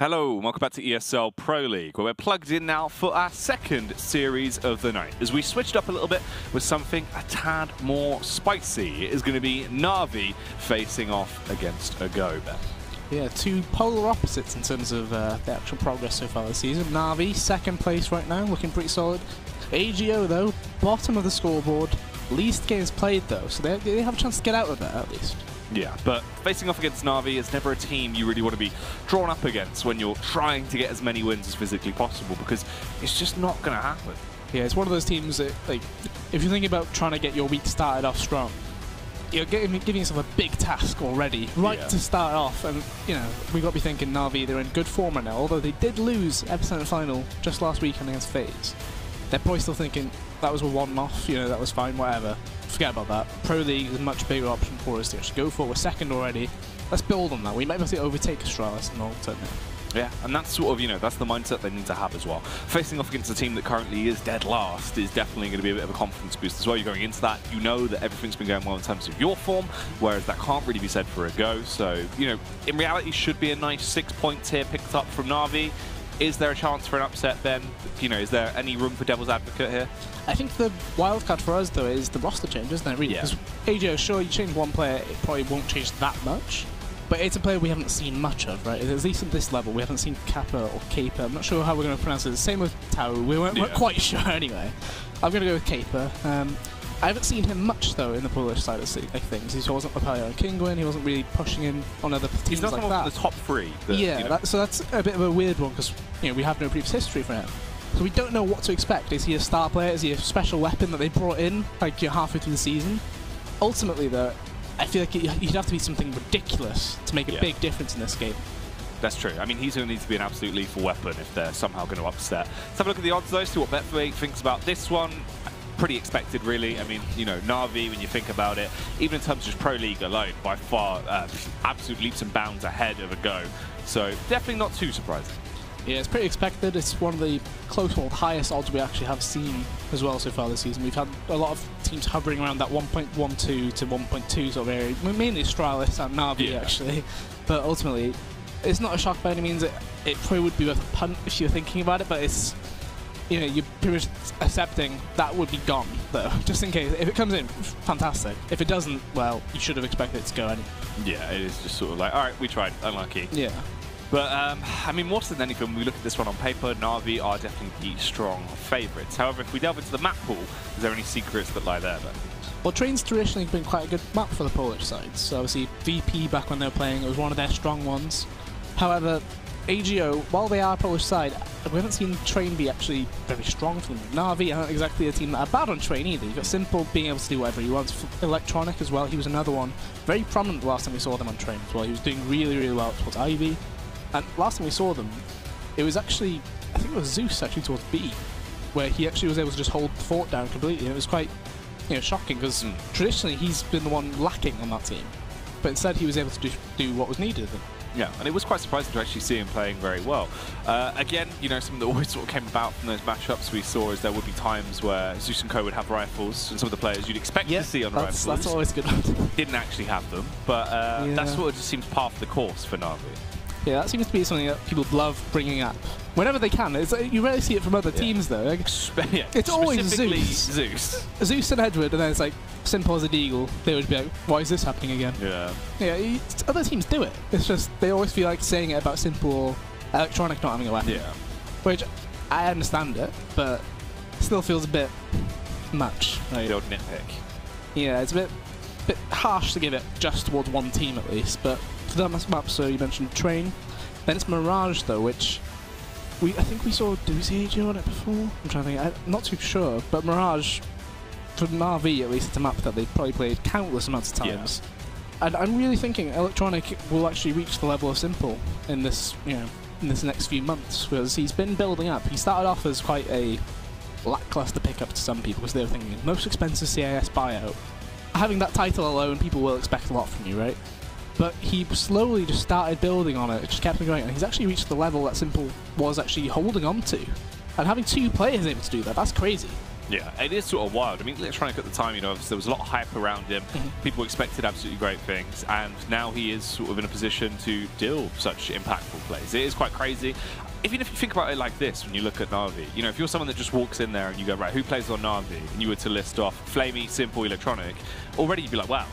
Hello, welcome back to ESL Pro League, where we're plugged in now for our second series of the night. As we switched up a little bit with something a tad more spicy, it is going to be NaVi facing off against Go. Yeah, two polar opposites in terms of the actual progress so far this season. NaVi, second place right now, looking pretty solid. AGO, though, bottom of the scoreboard, least games played, though, so they have a chance to get out of that at least. Yeah, but facing off against NaVi is never a team you really want to be drawn up against when you're trying to get as many wins as physically possible, because it's just not going to happen. Yeah, it's one of those teams that, like, if you're thinking about trying to get your week started off strong, you're giving yourself a big task already, to start off. And, you know, we've got to be thinking NaVi, they're in good form right now, although they did lose Epicenter final just last weekend against FaZe. They're probably still thinking, that was a one-off, you know, that was fine, whatever. Forget about that. Pro League is a much bigger option for us to actually go for. We're second already. Let's build on that. We might be able to overtake Astralis in the long term now. Yeah, and that's sort of, you know, that's the mindset they need to have as well. Facing off against a team that currently is dead last is definitely going to be a bit of a confidence boost as well. You're going into that, you know that everything's been going well in terms of your form, whereas that can't really be said for a Go. So, you know, in reality, should be a nice 6 points here picked up from NaVi. Is there a chance for an upset then? You know, is there any room for devil's advocate here? I think the wildcard for us, though, is the roster change, isn't it, really? Because AGO, sure, you change one player, it probably won't change that much. But it's a player we haven't seen much of, right? At least at this level, we haven't seen Kappa or Kappa. I'm not sure how we're going to pronounce it. Same with Tau. We weren't quite sure anyway. I'm going to go with Kappa. I haven't seen him much, though, in the Polish side of things. He wasn't a player on Kingwin. He wasn't really pushing in on other teams like that. He's not the top three. Yeah, you know. so that's a bit of a weird one because, you know, we have no previous history for him. So we don't know what to expect. Is he a star player? Is he a special weapon that they brought in, like, halfway through the season? Ultimately, though, I feel like you'd have to be something ridiculous to make a big difference in this game. That's true. I mean, he's going to need to be an absolute lethal weapon if they're somehow going to upset. Let's have a look at the odds, though, see what Betway thinks about this one. Pretty expected, really. I mean, you know, NaVi, when you think about it, even in terms of just Pro League alone, by far, absolute leaps and bounds ahead of a Go. So definitely not too surprising. Yeah, it's pretty expected. It's one of the highest odds we actually have seen as well so far this season. We've had a lot of teams hovering around that 1.12 to 1.2 sort of area, mainly Astralis and NaVi, actually. But ultimately, it's not a shock by any means. It probably would be worth a punt if you're thinking about it, but it's, you know, you're pretty much accepting that would be gone, though, just in case. If it comes in, fantastic. If it doesn't, well, you should have expected it to go anyway. Yeah, it is just sort of like, all right, we tried, unlucky. Yeah. But, I mean, more than anything, when we look at this one on paper, NaVi are definitely the strong favourites. However, if we delve into the map pool, is there any secrets that lie there, then? Well, Train's traditionally been quite a good map for the Polish side. So, obviously, VP, back when they were playing, it was one of their strong ones. However, AGO, while they are a Polish side, we haven't seen Train be actually very strong for them. NaVi aren't exactly a team that are bad on Train either. You've got Simple being able to do whatever he wants. Electronic as well, he was another one. Very prominent the last time we saw them on Train as well. He was doing really, really well towards Ivy. And last time we saw them, it was actually, I think it was Zeus actually towards B, where he actually was able to just hold the fort down completely. And it was quite, you know, shocking because traditionally he's been the one lacking on that team. But instead he was able to do what was needed. Yeah, and it was quite surprising to actually see him playing very well. Again, you know, something that always sort of came about from those matchups we saw is there would be times where Zeus and Co would have rifles, and some of the players you'd expect to see on rifles. That's always good. Didn't actually have them, but that sort of just seems par for the course for NaVi. Yeah, that seems to be something that people love bringing up whenever they can. It's, you rarely see it from other teams, though. Like, it's always Zeus and Edward, and then it's like Simple as a Deagle. They would be like, why is this happening again? Yeah, other teams do it. It's just they always feel like saying it about Simple or Electronic not having a weapon. Yeah. Which, I understand it, but still feels a bit much. Right? The old nitpick. Yeah, it's a bit harsh to give it just towards one team at least, but for that map, so you mentioned Train. Then it's Mirage, though, which I think we saw, did we see AG on it before? I'm trying to think, I'm not too sure, but Mirage, for NaVi at least, it's a map that they've probably played countless amounts of times. Yeah. And I'm really thinking Electronic will actually reach the level of Simple in this, you know, in this next few months, because he's been building up. He started off as quite a lackluster pickup to some people, because they were thinking, most expensive CIS buyout. Having that title alone, people will expect a lot from you, right? But he slowly just started building on it, it just kept on going, and he's actually reached the level that Simple was actually holding on to. And having two players able to do that, that's crazy. Yeah, it is sort of wild. I mean, Electronic at the time, you know, there was a lot of hype around him. People expected absolutely great things, and now he is sort of in a position to deal such impactful plays. It is quite crazy. Even if you think about it like this, when you look at NaVi, you know, if you're someone that just walks in there and you go, right, who plays on NaVi, and you were to list off Flamey, Simple, Electronic, already you'd be like, wow.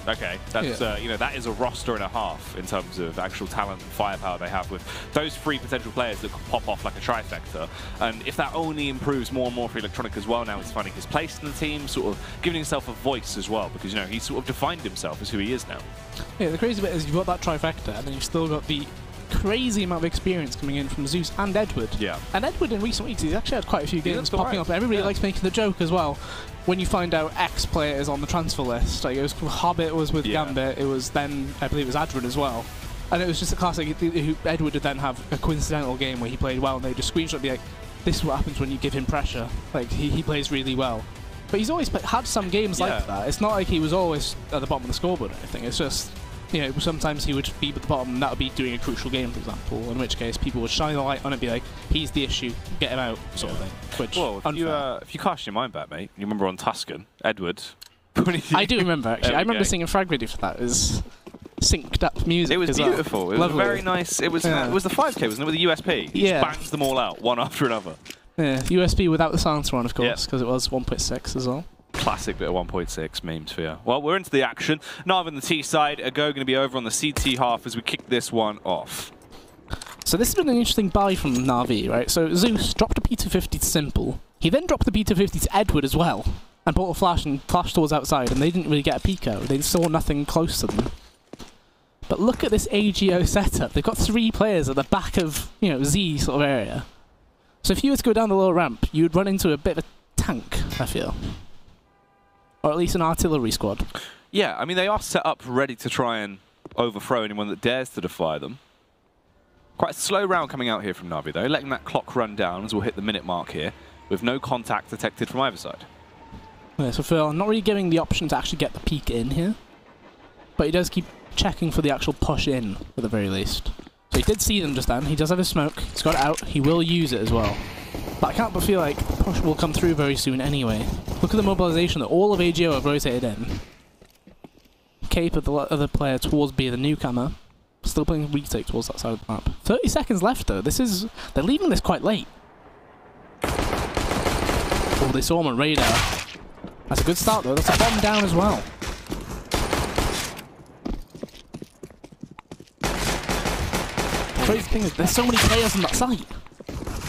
Okay, that's you know, that is a roster and a half in terms of actual talent and firepower they have with those 3 potential players that could pop off like a trifecta. And if that only improves more and more for Electronic as well, now he's finding his place in the team, sort of giving himself a voice as well, because, you know, he's sort of defined himself as who he is now. Yeah, the crazy bit is you've got that trifecta, and then you've still got the crazy amount of experience coming in from Zeus and Edward. Yeah. And Edward in recent weeks, he's actually had quite a few games popping up. Everybody likes making the joke as well. When you find out X player is on the transfer list, like it was Hobbit was with Gambit, it was then, I believe it was Adrin as well. And it was just a classic, Edward would then have a coincidental game where he played well, and they just screenshot and be like, this is what happens when you give him pressure. Like, he plays really well. But he's always had some games like that. It's not like he was always at the bottom of the scoreboard or anything. It's just, you know, sometimes he would be at the bottom and that would be doing a crucial game, for example, in which case people would shine a light on it and be like, he's the issue, get him out, sort of thing. Which, well, if you cast your mind back, mate, you remember on Tuscan, Edward. I do remember, actually. I remember singing a frag video for that. It was synced up music. It was beautiful. Well. It was very nice. It was the 5K, wasn't it, with the USP? He just bangs them all out, one after another. Yeah, USB without the silencer on, of course, because it was 1.6 as well. Classic bit of 1.6 meme sphere. Well, we're into the action. NaVi on the T side, a go going to be over on the CT half as we kick this one off. So this has been an interesting buy from NaVi, right? So Zeus dropped a P250 to Simple. He then dropped the P250 to Edward as well, and bought a flash and flashed towards outside, and they didn't really get a peek out. They saw nothing close to them. But look at this AGO setup. They've got 3 players at the back of, you know, Z sort of area. So if you were to go down the lower ramp, you would run into a bit of a tank, I feel. Or at least an artillery squad. Yeah, I mean, they are set up ready to try and overthrow anyone that dares to defy them. Quite a slow round coming out here from NaVi, though, letting that clock run down as we'll hit the minute mark here, with no contact detected from either side. Yeah, so Phil, not really giving the option to actually get the peek in here, but he does keep checking for the actual push in, at the very least. So he did see them just then, he does have his smoke, he's got it out, he will use it as well. But I can't but feel like push will come through very soon anyway. Look at the mobilization that all of AGO have rotated in. Cape of the other player towards B, the newcomer. Still playing retake towards that side of the map. 30 seconds left though. They're leaving this quite late. Oh, they saw him on radar. That's a good start though. That's a bomb down as well. The crazy thing is there's so many players on that site.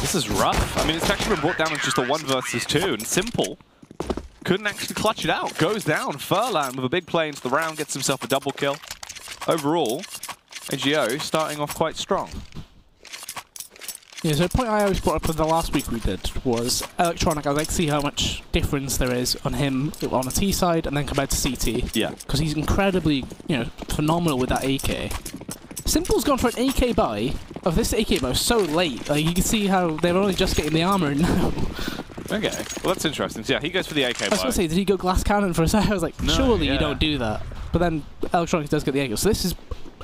This is rough. I mean, it's actually been brought down as just a 1 versus 2, and Simple couldn't actually clutch it out. Goes down. Furlan with a big play into the round, gets himself a double kill. Overall, AGO starting off quite strong. Yeah, so a point I always brought up in the last week we did was Electronic. I'd like to see how much difference there is on him on a T side and then compared to CT. Yeah. Because he's incredibly, you know, phenomenal with that AK. Simple's gone for an AK buy of this AK buy so late. Like, you can see how they're only just getting the armor now. Okay, well that's interesting. So, yeah, he goes for the AK buy. I was going to say, did he go glass cannon for a second? I was like, no, surely you don't do that. But then Electronic does get the AK. So this is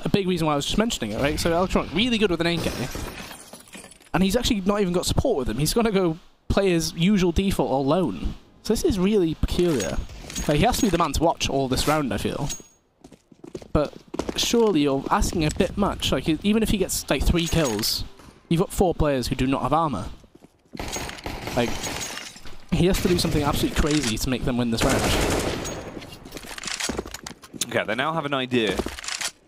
a big reason why I was just mentioning it, right? So Electronic really good with an AK. And he's actually not even got support with him. He's going to go play his usual default alone. So this is really peculiar. Like, he has to be the man to watch all this round, I feel. But surely you're asking a bit much. Like, even if he gets like 3 kills, you've got 4 players who do not have armor. Like, he has to do something absolutely crazy to make them win this round. Okay, they now have an idea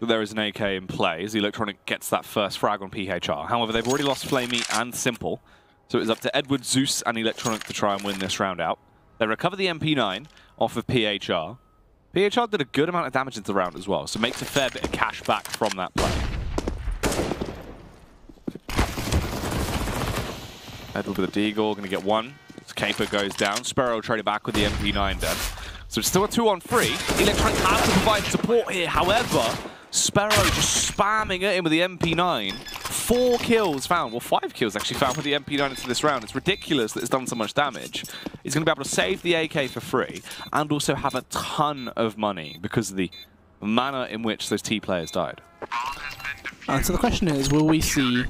that there is an AK in play as the Electronic gets that first frag on PHR. However, they've already lost Flamey and Simple, so it's up to Edward, Zeus, and Electronic to try and win this round out. They recover the MP9 off of PHR. PHR did a good amount of damage into the round as well, so makes a fair bit of cash back from that play. Edward with a Deagle, going to get 1. Caper goes down. Sparrow traded back with the MP9 then. So it's still a 2-on-3. Electronic has to provide support here. However, Sparrow just spamming at him with the MP9. 4 kills found. Well, 5 kills actually found with the MP9 into this round. It's ridiculous that it's done so much damage. He's going to be able to save the AK for free and also have a ton of money because of the manner in which those T players died. And so the question is, will we see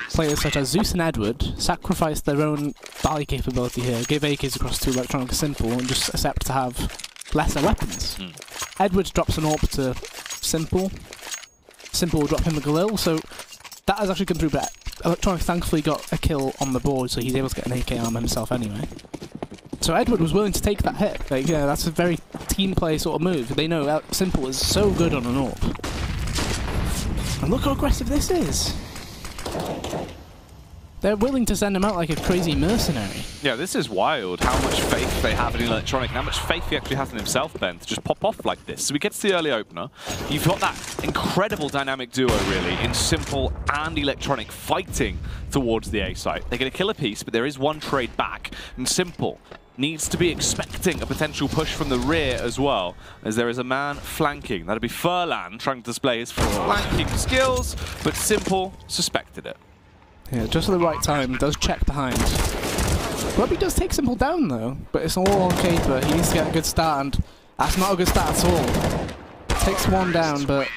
players such as Zeus and Edward sacrifice their own buy capability here. Give AKs across to Electronic Simple and just accept to have lesser weapons. Edwards drops an AWP to Simple. Simple will drop him a Galil, so that has actually come through, but Electronic thankfully got a kill on the board, so he's able to get an AK arm himself anyway. So Edward was willing to take that hit. Like, yeah, that's a very team play sort of move. They know Simple is so good on an AWP. And look how aggressive this is. They're willing to send him out like a crazy mercenary. Yeah, this is wild, how much faith they have in Electronic, and how much faith he actually has in himself, Ben, to just pop off like this. So we get to the early opener. You've got that incredible dynamic duo, really, in Simple and Electronic fighting towards the A site. They're going to kill a piece, but there is one trade back, and Simple needs to be expecting a potential push from the rear as well, as there is a man flanking. That'll be Furlan trying to display his flanking skills, but Simple suspected it. Yeah, just at the right time, does check behind. Webby does take Simple down though, but it's all on paper. He needs to get a good start, and that's not a good start at all. Takes one down, but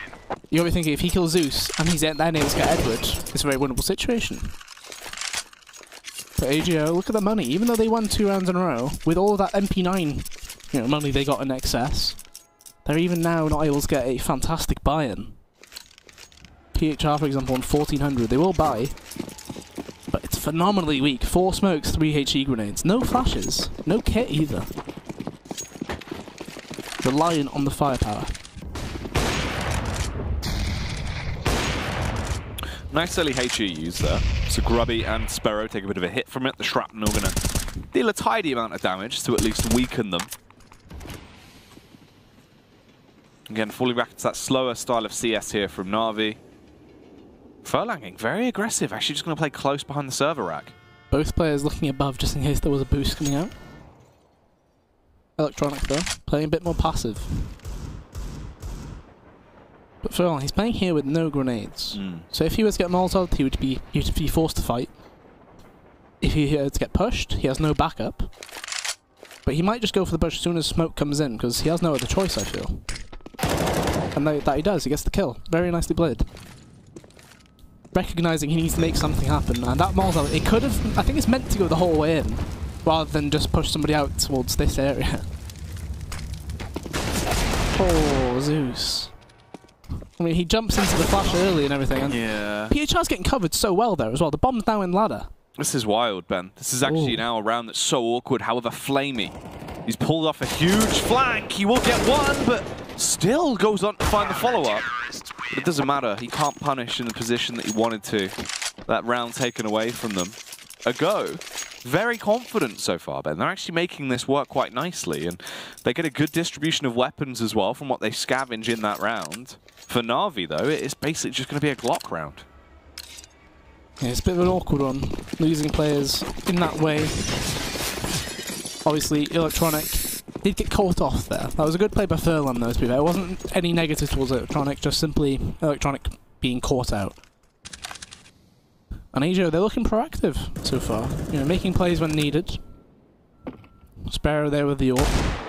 you'll be thinking if he kills Zeus and he's then able to get Edward, it's a very winnable situation. But AGO, look at the money. Even though they won 2 rounds in a row, with all of that MP9 money they got in excess, they're even now not able to get a fantastic buy-in. PHR, for example, on 1400, they will buy, but it's phenomenally weak. 4 smokes, 3 HE grenades, no flashes, no kit either. Reliant on the firepower. Nice early HE use there. So Grubby and Sparrow take a bit of a hit from it. The shrapnel going to deal a tidy amount of damage to at least weaken them. Again, falling back into that slower style of CS here from NaVi. Furlanging, very aggressive. Actually just going to play close behind the server rack. Both players looking above just in case there was a boost coming out. Electronic though, playing a bit more passive. But Furlong, he's playing here with no grenades. So if he was to get Molotov, he would be forced to fight. If he were to get pushed, he has no backup. But he might just go for the push as soon as smoke comes in, because he has no other choice, I feel. And that he does, he gets the kill. Very nicely played. Recognizing he needs to make something happen, and that Molotov, it could have, I think it's meant to go the whole way in, rather than just push somebody out towards this area. Oh, Zeus. I mean, he jumps into the flash early and everything, and yeah. PHR's getting covered so well there as well. The bomb's now in ladder. This is wild, Ben. This is actually now a round that's so awkward, however flamey. He's pulled off a huge flank. He will get one, but still goes on to find the follow-up. But it doesn't matter. He can't punish in the position that he wanted to. That round taken away from them. A go. Very confident so far, Ben. They're actually making this work quite nicely, and they get a good distribution of weapons as well from what they scavenge in that round. For NaVi, though, it's basically just going to be a Glock round. Yeah, it's a bit of an awkward one, losing players in that way. Obviously, Electronic did get caught off there. That was a good play by Furlan, though, to be fair. It wasn't any negative towards Electronic, just simply Electronic being caught out. And AJO, they're looking proactive so far. You know, making plays when needed. Sparrow there with the AWP.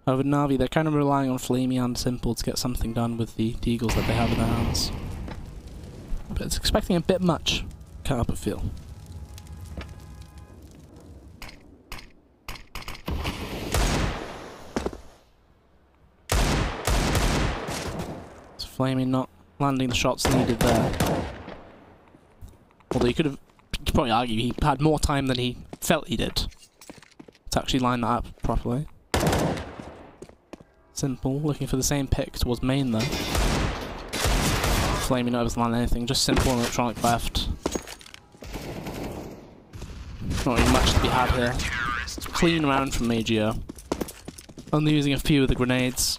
Over NaVi, they're kind of relying on Flamey and Simple to get something done with the Eagles that they have in their hands. But it's expecting a bit much, can't help but feel. It's Flamey not landing the shots needed there. Although you could probably argue he had more time than he felt he did to actually line that up properly. Simple, looking for the same pick towards main though. Flamey not able to land anything, just Simple and Electronic left. Not really much to be had here. Clean round from Magio. Only using a few of the grenades.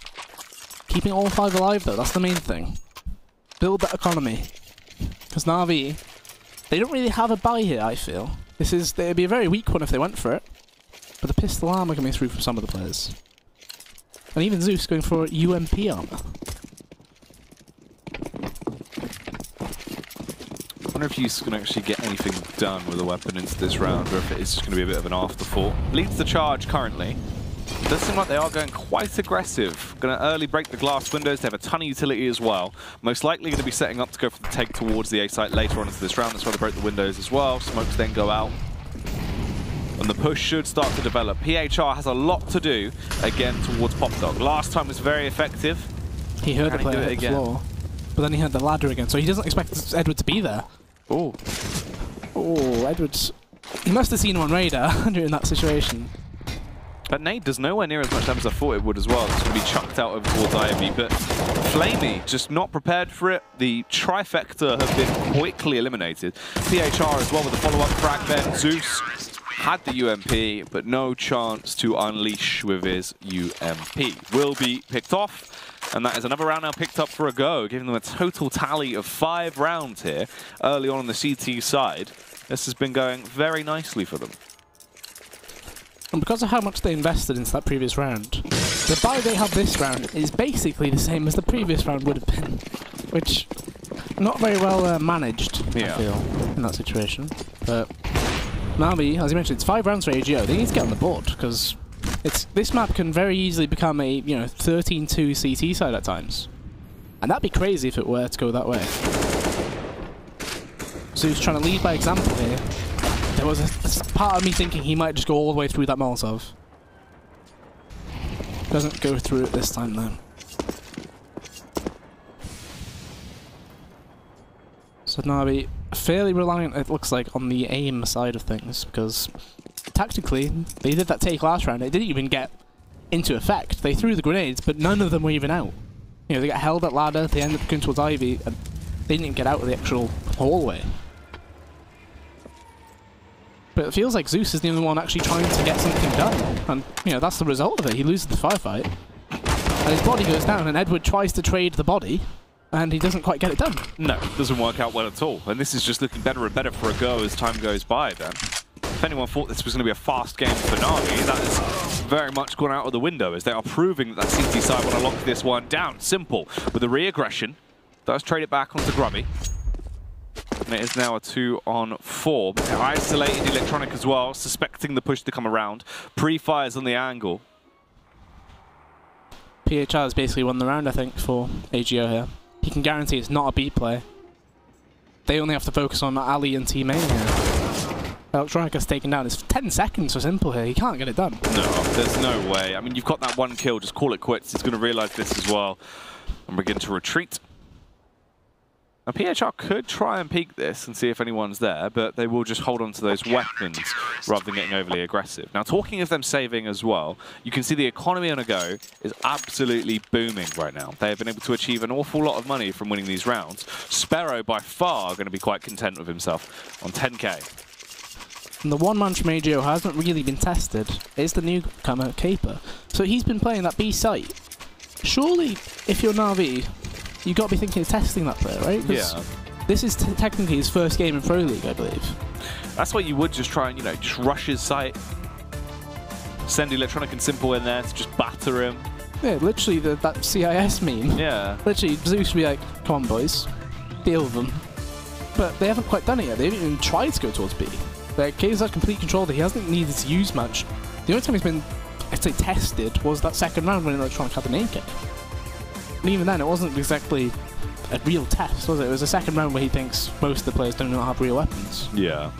Keeping all 5 alive though, that's the main thing. Build that economy. Because NaVi, they don't really have a buy here, I feel. It'd be a very weak one if they went for it. But the pistol armor coming through from some of the players. And even Zeus going for UMP armor. I wonder if he's going to actually get anything done with a weapon into this round, or if it is just going to be a bit of an afterthought. Leads the charge currently. It does seem like they are going quite aggressive. Going to early break the glass windows. They have a ton of utility as well. Most likely going to be setting up to go for the take towards the A site later on into this round. That's why they broke the windows as well. Smokes then go out. And the push should start to develop. PHR has a lot to do, again, towards Popdog. Last time was very effective. He heard the player hit the floor, but then he had the ladder again, so he doesn't expect Edward to be there. Oh. Oh, Edward's... He must have seen him on radar during that situation. But Nade does nowhere near as much damage as I thought it would as well. It's going to be chucked out over towards Ivy, but Flamey just not prepared for it. The trifecta have been quickly eliminated. PHR as well with the follow-up frag then. Zeus had the UMP, but no chance to unleash with his UMP. Will be picked off, and that is another round now picked up for a go, giving them a total tally of 5 rounds here early on the CT side. This has been going very nicely for them. And because of how much they invested into that previous round, the buy they have this round is basically the same as the previous round would have been, which not very well managed, I feel, in that situation. But NaVi, as you mentioned, it's 5 rounds for AGO. They need to get on the board because this map can very easily become a 13-2 CT side at times, and that'd be crazy if it were to go that way. So he's trying to lead by example here. There was a part of me thinking he might just go all the way through that Molotov. Doesn't go through it this time though. So NaVi fairly reliant, it looks like, on the aim side of things, because tactically they did that take last round. It didn't even get into effect. They threw the grenades, but none of them were even out. They got held at ladder. They ended up going towards Ivy, and they didn't even get out of the actual hallway. But it feels like Zeus is the only one actually trying to get something done, and that's the result of it. He loses the firefight, and his body goes down, and Edward tries to trade the body, and he doesn't quite get it done. No, it doesn't work out well at all, and this is just looking better and better for a go as time goes by then. If anyone thought this was going to be a fast game for NaVi, that has very much gone out of the window, as they are proving that CT side want to lock this one down. Simple, with a re-aggression, does trade it back onto Grubby. And it is now a 2-on-4. But they're isolated Electronic as well, suspecting the push to come around. Pre-fires on the angle. PHR has basically won the round, I think, for AGO here. He can guarantee it's not a B play. They only have to focus on Ali and T main here. Electronic has taken down. It's 10 seconds for Simple here. He can't get it done. No, there's no way. I mean, you've got that one kill. Just call it quits. He's going to realise this as well and begin to retreat. Now, PHR could try and peek this and see if anyone's there, but they will just hold on to those weapons rather than getting overly aggressive. Now, talking of them saving as well, you can see the economy on a go is absolutely booming right now. They have been able to achieve an awful lot of money from winning these rounds. Sparrow, by far, going to be quite content with himself on 10k. And the one man from AGO hasn't really been tested is the newcomer, Caper. So he's been playing that B site. Surely, if you're NaVi, you've got to be thinking of testing that player, right? Yeah. This is technically his first game in Pro League, I believe. That's why you would just try and, just rush his site. Send Electronic and Simple in there to just batter him. Yeah, literally that CIS meme. Yeah. Literally, Zeus would be like, come on, boys. Deal with them. But they haven't quite done it yet. They haven't even tried to go towards B. Like, K's had complete control that he hasn't needed to use much. The only time he's been, I'd say, tested was that second round when Electronic had the name kick. And even then, it wasn't exactly a real test, was it? It was a second round where he thinks most of the players don't have real weapons. Yeah.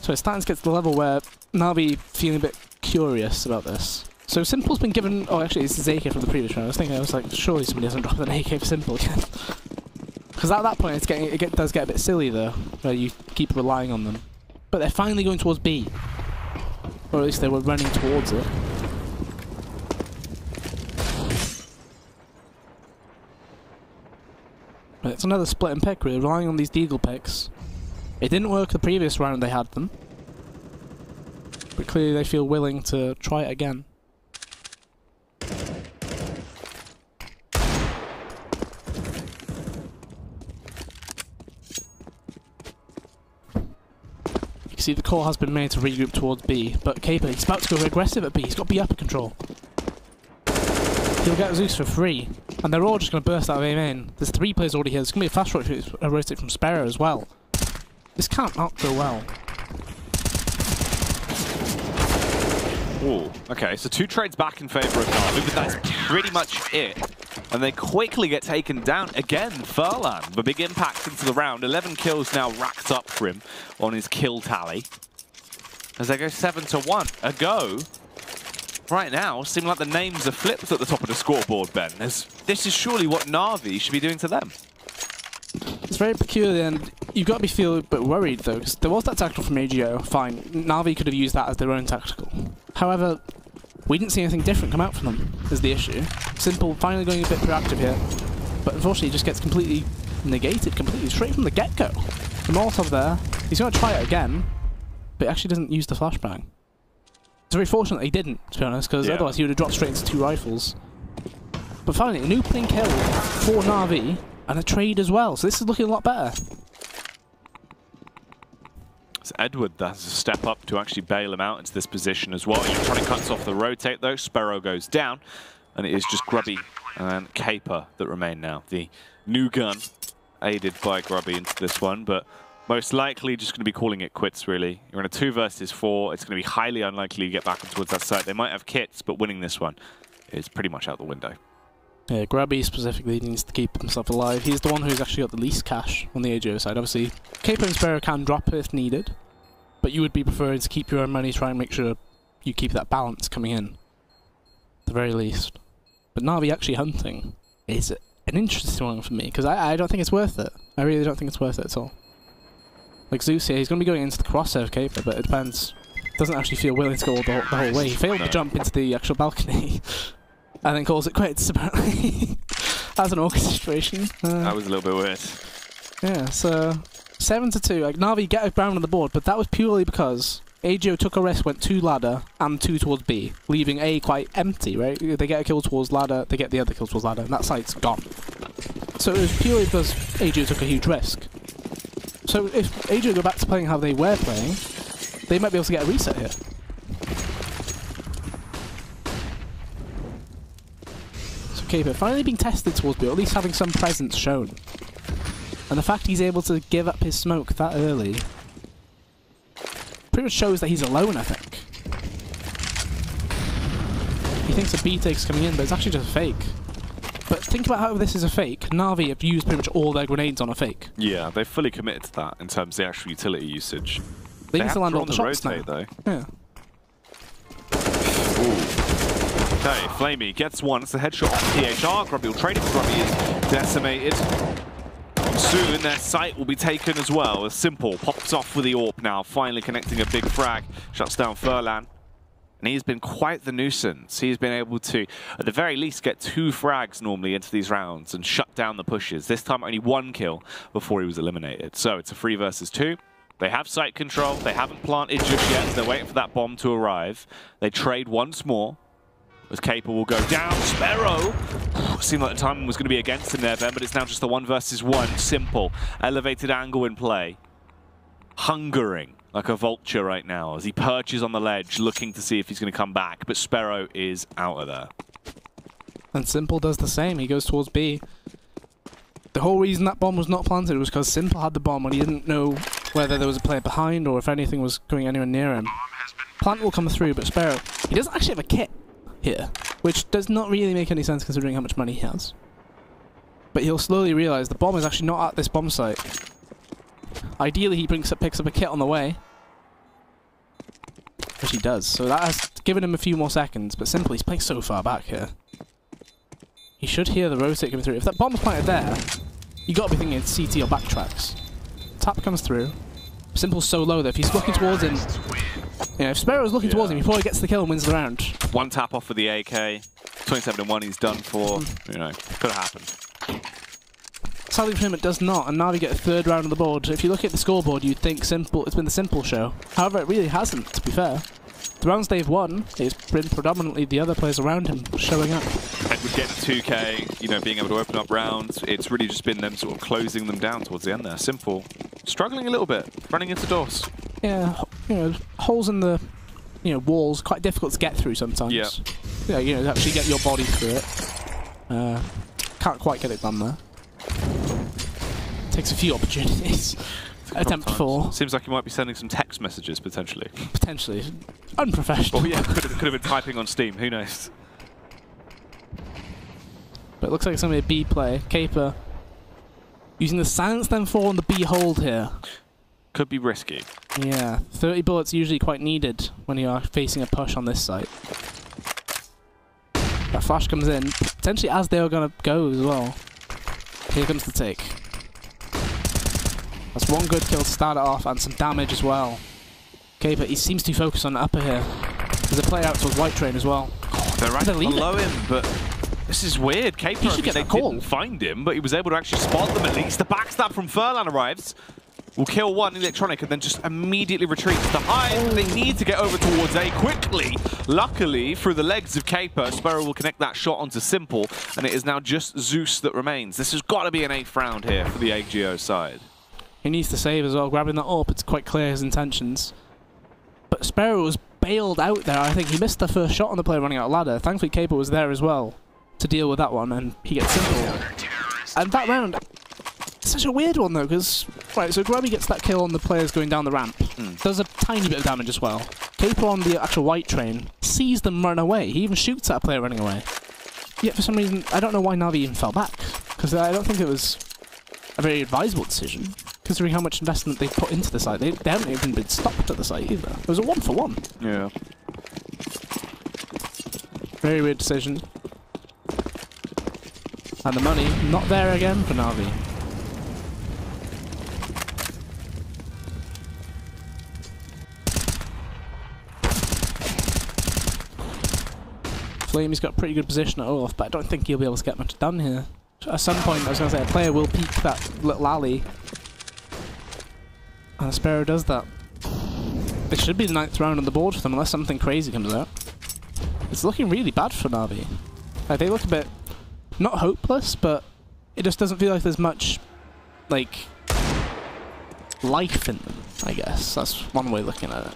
So it's starting to get to the level where NaVi feeling a bit curious about this. So Simple's been given... Oh, actually, it's his AK from the previous round. I was like, surely somebody doesn't drop an AK for Simple again. Because at that point, it does get a bit silly, though, where you keep relying on them. But they're finally going towards B. Or at least they were running towards it. But it's another split and pick, really, relying on these Deagle picks. It didn't work the previous round they had them. But clearly they feel willing to try it again. You can see the call has been made to regroup towards B, but Caper, he's about to go aggressive at B. He's got B upper control. He'll get Zeus for free, and they're all just going to burst out of A main. There's 3 players already here. There's going to be a fast rotate from Sparrow as well. This can't not go well. Ooh, okay, so 2 trades back in favor of NaVi, but that's pretty much it. And they quickly get taken down again. Furlan, the big impact into the round. 11 kills now racked up for him on his kill tally. As they go 7-1. A go. Right now, seem like the names are flipped at the top of the scoreboard, Ben. This is surely what NaVi should be doing to them. It's very peculiar, and you've got to feel a bit worried, though, because there was that tactical from AGO. Fine, NaVi could have used that as their own tactical. However, we didn't see anything different come out from them, is the issue. Simple finally going a bit proactive here, but unfortunately it just gets completely negated, completely straight from the get-go. The Molotov there, he's going to try it again, but he actually doesn't use the flashbang. It's very fortunate he didn't, to be honest, because otherwise he would have dropped straight into 2 rifles. But finally, an opening kill for NaVi, and a trade as well, so this is looking a lot better. It's Edward that has to step up to actually bail him out into this position as well. Electronic cuts off the rotate though, Sparrow goes down, and it is just Grubby and Caper that remain now. The new gun, aided by Grubby into this one, but most likely just going to be calling it quits, really. You're in a 2 versus 4, it's going to be highly unlikely you get back towards that site. They might have kits, but winning this one is pretty much out the window. Yeah, Grubby specifically needs to keep himself alive. He's the one who's actually got the least cash on the AGO side. Obviously, Caper and Sparrow can drop if needed, but you would be preferring to keep your own money, try and make sure you keep that balance coming in, at the very least. But NaVi actually hunting is an interesting one for me, because I don't think it's worth it. I really don't think it's worth it at all. Like Zeus here, he's going to be going into the crosshair of Caper, but it depends. Doesn't actually feel willing to go the whole way. He failed to jump into the actual balcony. And then calls it quits, apparently. That's an awkward situation. That was a little bit weird. Yeah, so 7-2. Like, NaVi get a round on the board, but that was purely because AGO took a risk, went 2 ladder and 2 towards B, leaving A quite empty, right? They get a kill towards ladder, they get the other kill towards ladder, and that site's gone. So it was purely because AGO took a huge risk. So if AGO go back to playing how they were playing, they might be able to get a reset here. Caper finally being tested towards B, or at least having some presence shown. And the fact he's able to give up his smoke that early pretty much shows that he's alone, I think. He thinks a B take's coming in, but it's actually just a fake. But think about how this is a fake. NaVi have used pretty much all their grenades on a fake. Yeah, they've fully committed to that in terms of the actual utility usage. They need to land all the shots rotate, now. Though. Yeah. Ooh. Okay, Flamey gets one. It's a headshot off PHR. Grubby will trade it. Grubby is decimated. Soon their sight will be taken as well. As Simple pops off with the AWP now, finally connecting a big frag. Shuts down Furlan. And he's been quite the nuisance. He's been able to, at the very least, get 2 frags normally into these rounds and shut down the pushes. This time only 1 kill before he was eliminated. So it's a 3 versus 2. They have site control. They haven't planted just yet. They're waiting for that bomb to arrive. They trade once more. As Caper will go down. Sparrow! Seemed like the timing was going to be against him there, Ben, but it's now just the 1 versus 1. Simple. Elevated angle in play. Hungering like a vulture right now as he perches on the ledge, looking to see if he's going to come back. But Sparrow is out of there. And Simple does the same. He goes towards B. The whole reason that bomb was not planted was because Simple had the bomb when he didn't know whether there was a player behind or if anything was going anywhere near him. Plant will come through, but Sparrow, he doesn't actually have a kit here, which does not really make any sense considering how much money he has. But he'll slowly realise the bomb is actually not at this bomb site. Ideally, he picks up a kit on the way, which he does. So that has given him a few more seconds, but Simple, he's playing so far back here. He should hear the rotate coming through. If that bomb's planted there, you got to be thinking it's CT or backtracks. Tap comes through. Simple's so low that if he's looking towards him, you know, if Sparrow's looking towards him, he probably gets the kill and wins the round. 1 tap off with the AK. 27-1 he's done for. You know, could have happened. Sadly for him, it does not, and now we get a 3rd round on the board. If you look at the scoreboard, you'd think it's been the Simple show. However, it really hasn't, to be fair. The rounds they've won, it's been predominantly the other players around him showing up. And with getting 2K, you know, being able to open up rounds, it's really just been them sort of closing them down towards the end there. Simple. Struggling a little bit, running into doors. Yeah, you know, holes in the, you know, walls, quite difficult to get through sometimes. Yeah. Yeah, you know, actually get your body through it. Can't quite get it done there. Takes a few opportunities. attempt 4. Seems like you might be sending some text messages, potentially. Potentially. Unprofessional. Oh yeah, could have been typing on Steam, who knows? But it looks like it's going to be a B play. Caper using the silence then 4 on the B hold here. Could be risky. Yeah, 30 bullets usually quite needed when you are facing a push on this site. That flash comes in, potentially as they are going to go as well. Here comes the take. That's one good kill to start it off, and some damage as well. Caper, he seems to focus on the upper here. There's a play out towards White Train as well. Oh, they're right below him, but this is weird. Caper, they didn't find him, but he was able to actually spot them at least. The backstab from Furlan arrives. Will kill one Electronic and then just immediately retreats to hide. They need to get over towards A quickly. Luckily, through the legs of Caper, Sparrow will connect that shot onto Simple, and it is now just Zeus that remains. This has got to be an 8th round here for the AGO side. He needs to save as well. Grabbing that up, it's quite clear his intentions. But Sparrow was bailed out there. I think he missed the first shot on the player running out ladder. Thankfully, Caper was there as well to deal with that one, and he gets Simple. And that round... Such a weird one though, because right, so Grubby gets that kill on the players going down the ramp. Does a tiny bit of damage as well. Caper on the actual White Train sees them run away. He even shoots at a player running away. Yet for some reason, I don't know why NaVi even fell back, because I don't think it was a very advisable decision, considering how much investment they put into the site. They haven't even been stopped at the site either. It was a 1-for-1. Yeah. Very weird decision. And the money not there again for NaVi. Flamey's got a pretty good position at Olaf, but I don't think he'll be able to get much done here. At some point, I was going to say, a player will peek that little alley. And Sparrow does that. It should be the 9th round on the board for them, unless something crazy comes out. It's looking really bad for NaVi. Like, they look a bit, not hopeless, but it just doesn't feel like there's much, like, life in them, I guess. That's one way of looking at it.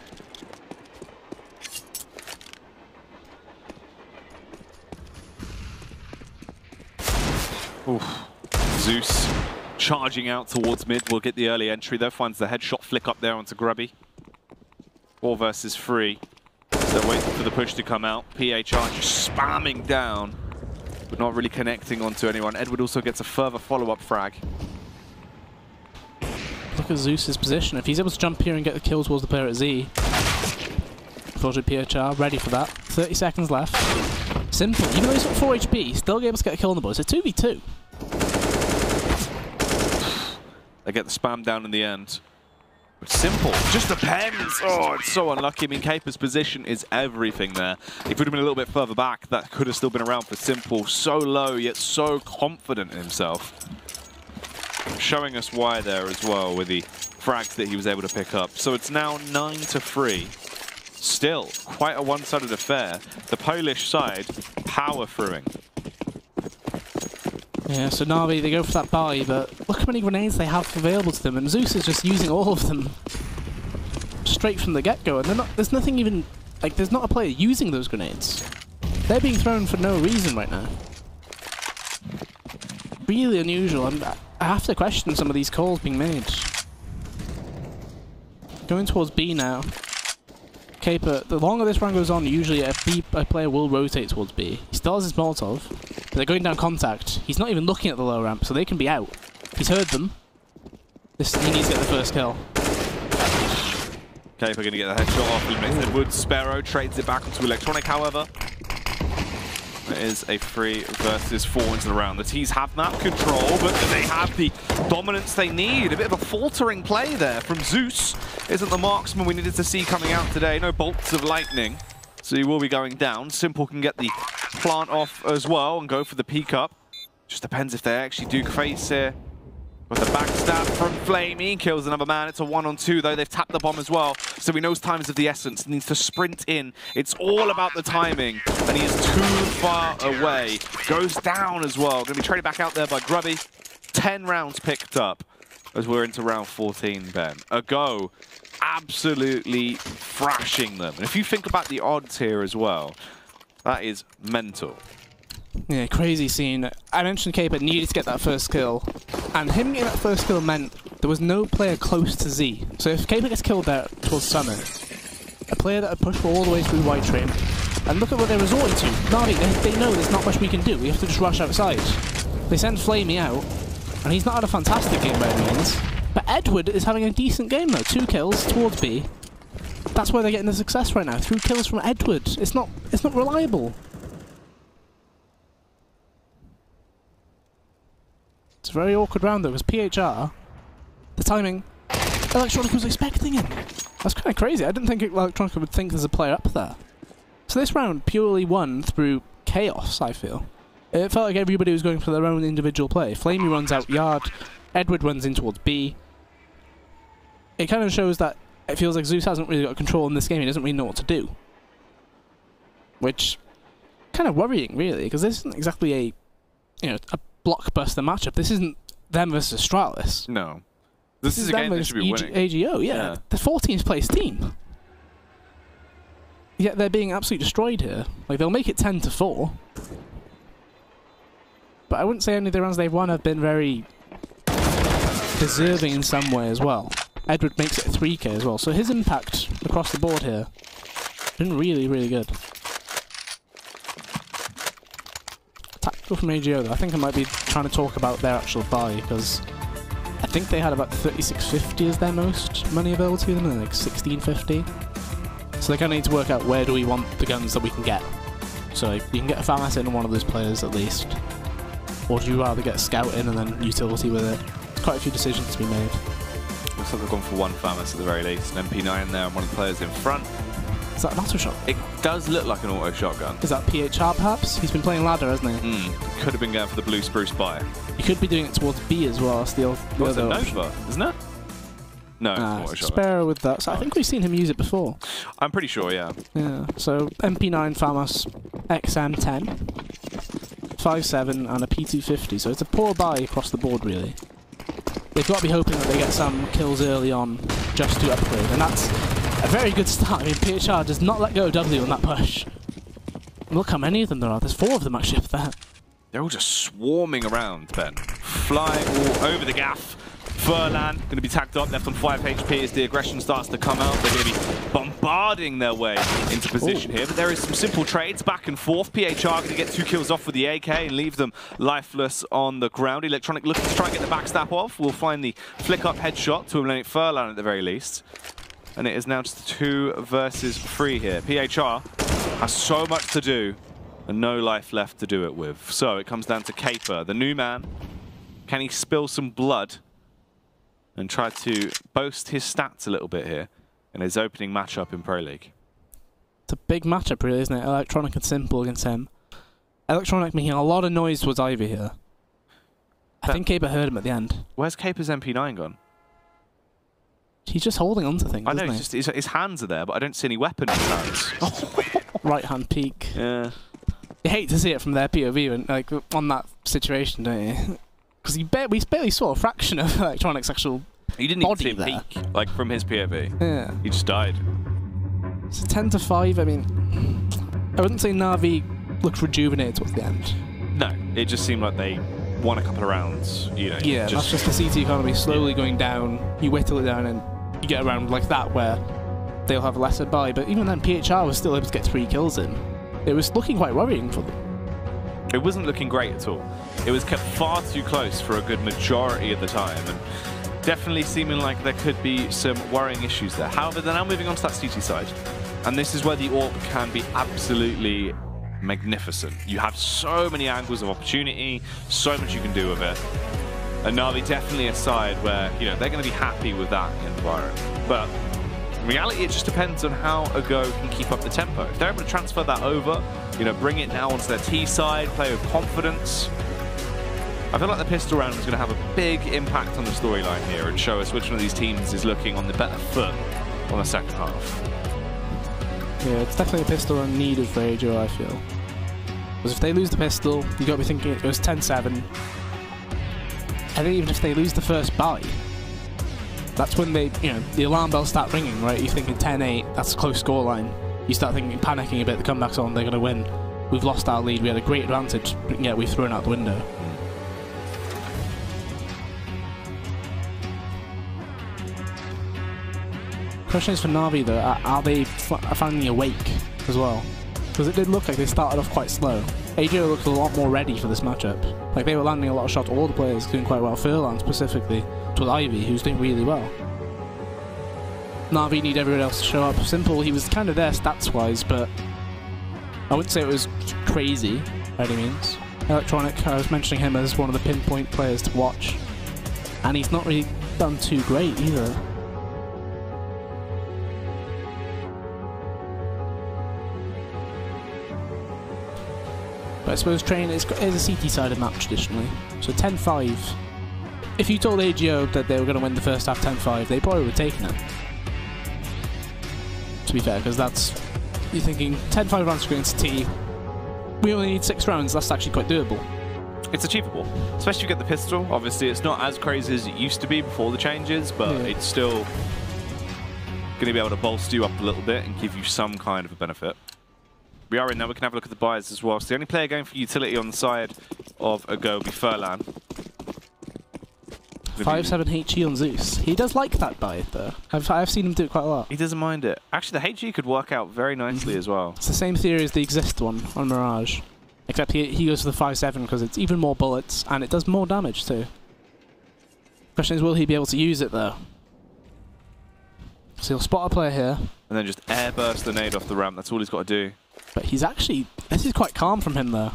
Oof. Zeus charging out towards mid. Will get the early entry though. Finds the headshot flick up there onto Grubby. 4 versus 3. They're waiting for the push to come out. PHR just spamming down, but not really connecting onto anyone. Edward also gets a further follow-up frag. Look at Zeus's position. If he's able to jump here and get the kill towards the player at Z. Unfortunately, PHR ready for that. 30 seconds left. Simple. Even though he's got 4 HP, he's still able to get a kill on the board. It's a 2v2. They get the spam down in the end. But Simple just depends. Oh, it's so unlucky. I mean, Caper's position is everything there. If it would have been a little bit further back, that could have still been around for Simple. So low, yet so confident in himself. Showing us why there as well with the frags that he was able to pick up. So it's now 9-3. Still quite a one-sided affair. The Polish side power-throughing. Yeah, so NaVi, they go for that buy, but look how many grenades they have available to them, and Zeus is just using all of them straight from the get-go, and there's nothing even, like, there's not a player using those grenades. They're being thrown for no reason right now. Really unusual, and I have to question some of these calls being made. Going towards B now. Caper, the longer this round goes on, usually a player will rotate towards B. He still has his Molotov, but they're going down contact. He's not even looking at the low ramp, so they can be out. He's heard them. He needs to get the first kill. Caper going to get the headshot off. Eliminates Edward. Sparrow trades it back onto Electronic, however. It is a 3 versus 4 into the round. The T's have map control, but they have the dominance they need. A bit of a faltering play there from Zeus. Isn't the marksman we needed to see coming out today. No bolts of lightning, so he will be going down. Simple can get the plant off as well and go for the peek up. Just depends if they actually do face here. With the backstab from Flamey, kills another man. It's a 1-on-2 though. They've tapped the bomb as well, so he knows time is of the essence. He needs to sprint in. It's all about the timing, and he is too far away. Goes down as well. Going to be traded back out there by Grubby. 10 rounds picked up as we're into round 14, Ben. A go, absolutely thrashing them. And if you think about the odds here as well, that is mental. Yeah, crazy scene. I mentioned Caper needed to get that first kill, and him getting that first kill meant there was no player close to Z. So if Caper gets killed there towards Summit, a player that would push all the way through White Train, and look at what they're resorting to. NaVi, they know there's not much we can do. We have to just rush outside. They send Flamey out, and he's not had a fantastic game by any means. But Edward is having a decent game though. 2 kills towards B. That's where they're getting the success right now. 3 kills from Edward. It's not reliable. It's a very awkward round though, because PHR, the timing, Electronic was expecting him. That's kind of crazy. I didn't think Electronic would think there's a player up there. So this round purely won through chaos, I feel. It felt like everybody was going for their own individual play. Flamey runs out yard, Edward runs in towards B. It kind of shows that it feels like Zeus hasn't really got control in this game. He doesn't really know what to do. Which, kind of worrying, really, because this isn't exactly a blockbuster matchup. This isn't them versus Stralis. No. This is a game they should be winning. AGO, yeah. The 14th place team. Yet they're being absolutely destroyed here. Like, they'll make it 10-4. But I wouldn't say any of the rounds they've won have been very deserving in some way as well. Edward makes it a 3k as well, so his impact across the board here has been really, really good. Tactical from AGO though, I think I might be trying to talk about their actual buy, because I think they had about 3650 as their most money available to them, and like 1650. So they kind of need to work out where do we want the guns that we can get. So you can get a FAMAS in on one of those players at least. Or do you rather get a scout in and then utility with it? There's quite a few decisions to be made. Looks like they've gone for one FAMAS at the very least. An MP9 there and one of the players in front. Is that an auto shot? It does look like an auto shotgun. Is that PHR perhaps? He's been playing ladder, hasn't he? Could have been going for the blue spruce buy. He could be doing it towards B as well. That's the other Nova, isn't it? No, it's an auto shotgun. Spare with that. So I think we've seen him use it before. I'm pretty sure, yeah. Yeah. So MP9 FAMAS XM10, 5.7 and a P250. So it's a poor buy across the board really. They've got to be hoping that they get some kills early on just to upgrade, and that's a very good start. I mean, PHR does not let go of W on that push. Look how many of them there are. There's 4 of them actually up there. They're all just swarming around, Ben. Flying all over the gaff. Furlan going to be tagged up, left on 5 HP as the aggression starts to come out. They're going to be bombarding their way into position here, but there is some simple trades back and forth. PHR going to get 2 kills off with the AK and leave them lifeless on the ground. Electronic looking to try and get the backstab off. We'll find the flick-up headshot to eliminate Furlan at the very least. And it is now just 2 versus 3 here. PHR has so much to do and no life left to do it with. So it comes down to Caper, the new man. Can he spill some blood and try to boast his stats a little bit here in his opening matchup in Pro League? It's a big matchup really, isn't it? Electronic and Simple against him. Electronic making a lot of noise towards Ivy here. I think Caper heard him at the end. Where's Caper's MP9 gone? He's just holding on to things, I know, isn't he? his hands are there, but I don't see any weapon in his hands. Right hand peek. Yeah. You hate to see it from their POV when, like, on that situation, don't you? Because we barely saw a fraction of Electronic's actual You didn't even see him there. peek, like, from his POV. Yeah. He just died. So 10-5, I mean, I wouldn't say Navi looked rejuvenated towards the end. No, it just seemed like they won a couple of rounds, you know. Yeah, that's just the CT economy slowly going down. You whittle it down and you get around like that where they'll have a lesser buy. But even then, PHR was still able to get 3 kills in. It was looking quite worrying for them. It wasn't looking great at all. It was kept far too close for a good majority of the time, and definitely seeming like there could be some worrying issues there. However, they're now moving on to that CT side, and this is where the AWP can be absolutely magnificent. You have so many angles of opportunity, so much you can do with it. And NaVi definitely a side where, you know, they're going to be happy with that environment. But in reality, it just depends on how Ago can keep up the tempo. If they're able to transfer that over, you know, bring it now onto their T side, play with confidence, I feel like the pistol round is going to have a big impact on the storyline here and show us which one of these teams is looking on the better foot on the second half. Yeah, it's definitely a pistol run needed for AGO, I feel. Because if they lose the pistol, you got to be thinking it was 10-7. I think even if they lose the first buy, that's when they, you know, the alarm bells start ringing, right? You're thinking 10-8, that's a close scoreline. You start thinking, panicking a bit, the comeback's on, they're going to win. We've lost our lead, we had a great advantage, but yeah, we've thrown out the window. Question is for NaVi though, are they finally awake as well? Because it did look like they started off quite slow. AJO looked a lot more ready for this matchup. Like they were landing a lot of shots, all the players doing quite well. Furlan specifically, with Ivy, who's doing really well. NaVi need everyone else to show up. Simple, he was kind of there stats-wise, but I wouldn't say it was crazy by any means. Electronic, I was mentioning him as one of the pinpoint players to watch, and he's not really done too great either. But I suppose Train is a CT-sided map traditionally, so 10-5. If you told AGO that they were going to win the first half 10-5, they probably would have taken it. To be fair, because that's... You're thinking 10-5 rounds against T. We only need 6 rounds, that's actually quite doable. It's achievable, especially if you get the pistol. Obviously, it's not as crazy as it used to be before the changes, but it's still going to be able to bolster you up a little bit and give you some kind of a benefit. We are in now, we can have a look at the buyers as well. So the only player going for utility on the side of a go will be Furlan. 5-7 HE on Zeus. He does like that buy though. I've seen him do it quite a lot. He doesn't mind it. Actually, the HE could work out very nicely as well. It's the same theory as the Exist one on Mirage. Except he goes for the 5-7 because it's even more bullets and it does more damage too. Question is, will he be able to use it though? So he'll spot a player here. And then just airburst the nade off the ramp. That's all he's got to do. But he's actually... This is quite calm from him though.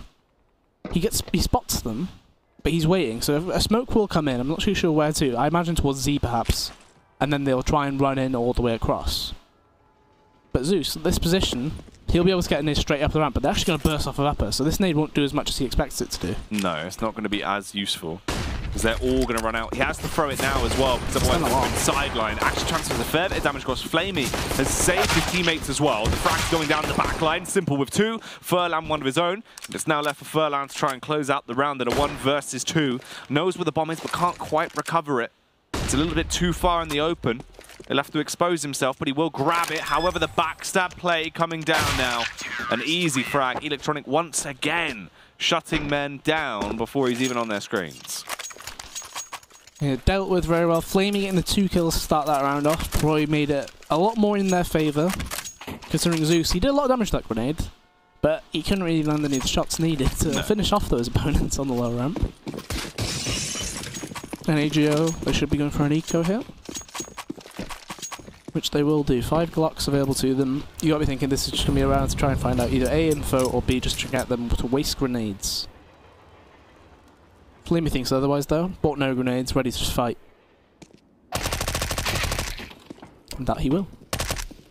He spots them, but he's waiting. So a smoke will come in. I'm not too sure where to. I imagine towards Z perhaps. And then they'll try and run in all the way across. But Zeus, at this position, he'll be able to get a nade straight up the ramp, but they're actually going to burst off of upper. So this nade won't do as much as he expects it to do. No, it's not going to be as useful. Because they're all going to run out. He has to throw it now as well, because otherwise the sideline actually transfers a fair bit of damage across. Flamey has saved his teammates as well. The frag's going down the back line. Simple with 2. Furlan one of his own. And it's now left for Furlan to try and close out the round in a 1 versus 2. Knows where the bomb is, but can't quite recover it. It's a little bit too far in the open. He'll have to expose himself, but he will grab it. However, the backstab play coming down now. An easy frag. Electronic once again shutting men down before he's even on their screens. Yeah, dealt with very well. Flamey getting the 2 kills to start that round off. Probably made it a lot more in their favour. Considering Zeus, he did a lot of damage to that grenade, but he couldn't really land any of the shots needed to finish off those opponents on the low ramp. And AGO, they should be going for an eco here. Which they will do. 5 Glocks available to them. You gotta be thinking this is just gonna be around to try and find out either A, info, or B, just to get them to waste grenades. Flamey thinks otherwise though. Bought no grenades, ready to fight. And that he will.